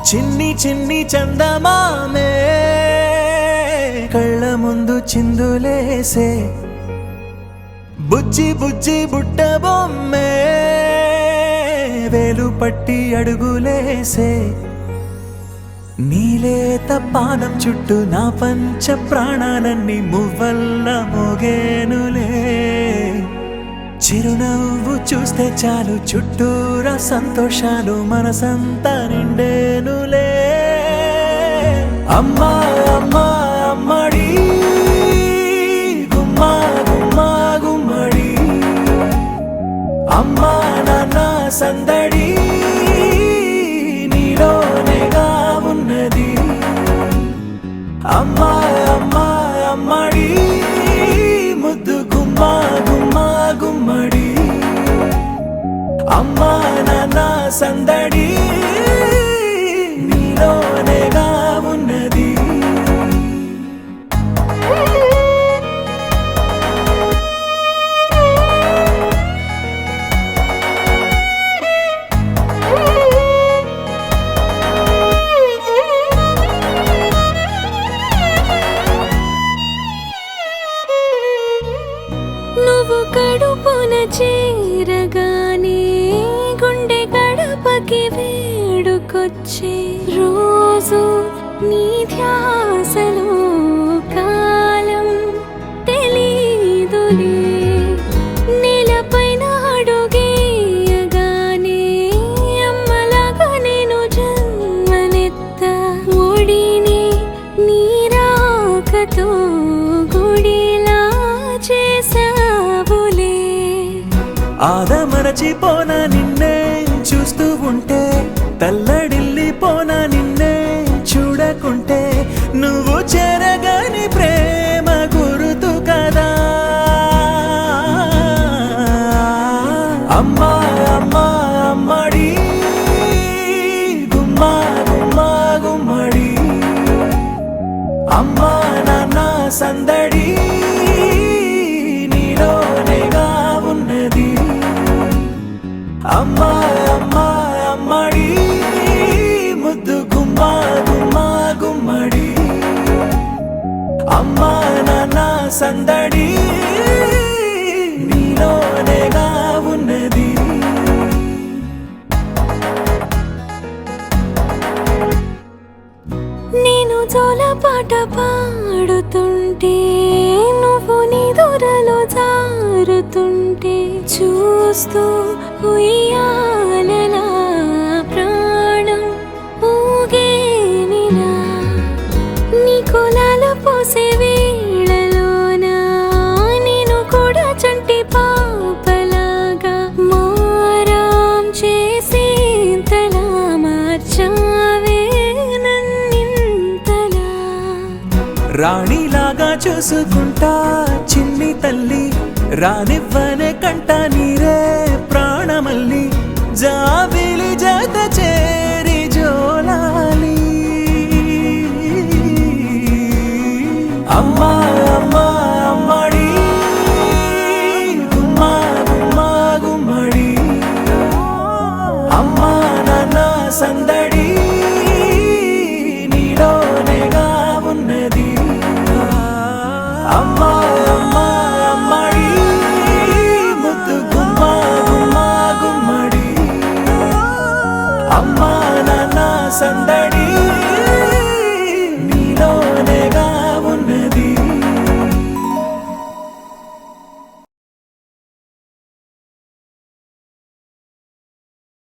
చిన్ని చిన్ని చందమామే కళ్ళ ముందు చిందులేసే బుజ్జి బుజ్జి బుట్ట బొమ్మే వేలు పట్టి అడుగులేసే నీలేత పానం చుట్టూ నా పంచ ప్రాణాలన్నీ మువ్వల్ల మోగేనులే చిరునవ్వు చూస్తే చాలు చుట్టూరా సంతోషాలు మనసంతా నిండేనులే అమ్మా అమ్మా అమ్మడి గుమ్మా గుమ్మా గుమ్మడి అమ్మా నాన్న సందడి నీలోనేగా ఉన్నది అమ్మా అమ్మా అమ్మడి ముద్దు గుమ్మా గుమ్మా గుమ్మడి అమ్మా నాన్న సందడి నీలోనేగా ఉన్నది నువ్వు కడుపున చేరగానే గుండె గడపకి వేడుకొచ్చే రోజు నీ ధ్యాసలో కాలం తెలీదులే నేలపైన అడుగేయగానే అమ్మలాగా నేను జన్మనెత్త ఒడిని నీ రాకతో గుడిలా చేసావులే ఆదమరచిపోన నిన్నే చూస్తూ ఉంటే తల్లడిల్లిపోన నిన్నే చూడకుంటే నువ్వు చెరగని ప్రేమ గురుతు కదా అమ్మా అమ్మా అమ్మడి గుమ్మా గుమ్మా గుమ్మడి అమ్మా నాన్న సందడి నీలోనేగా ఉన్నది అమ్మా అమ్మా అమ్మడి ముద్దు గుమ్మా గుమ్మా గుమ్మడి అమ్మా నాన్న సందడి నీలోనేగా ఉన్నది నేను జోలపాట పాడుతుంటే నువ్వు నీ దూరలో జారుతుంటే చూస్తూ ఉయ్యాలలా ప్రాణం ఊగేనిలా నీ కులాల పోసే వేళలోన నేను కూడా చంటి పాపలాగా మారాం చేసేంతలా మార్చావే నన్నింతలా రాణిలాగా చూసుకుంటా చిన్ని తల్లి రానివ్వనే కంట నీరే ప్రాణమల్లి జాబిలి జత చేరి జోలాలి అమ్మా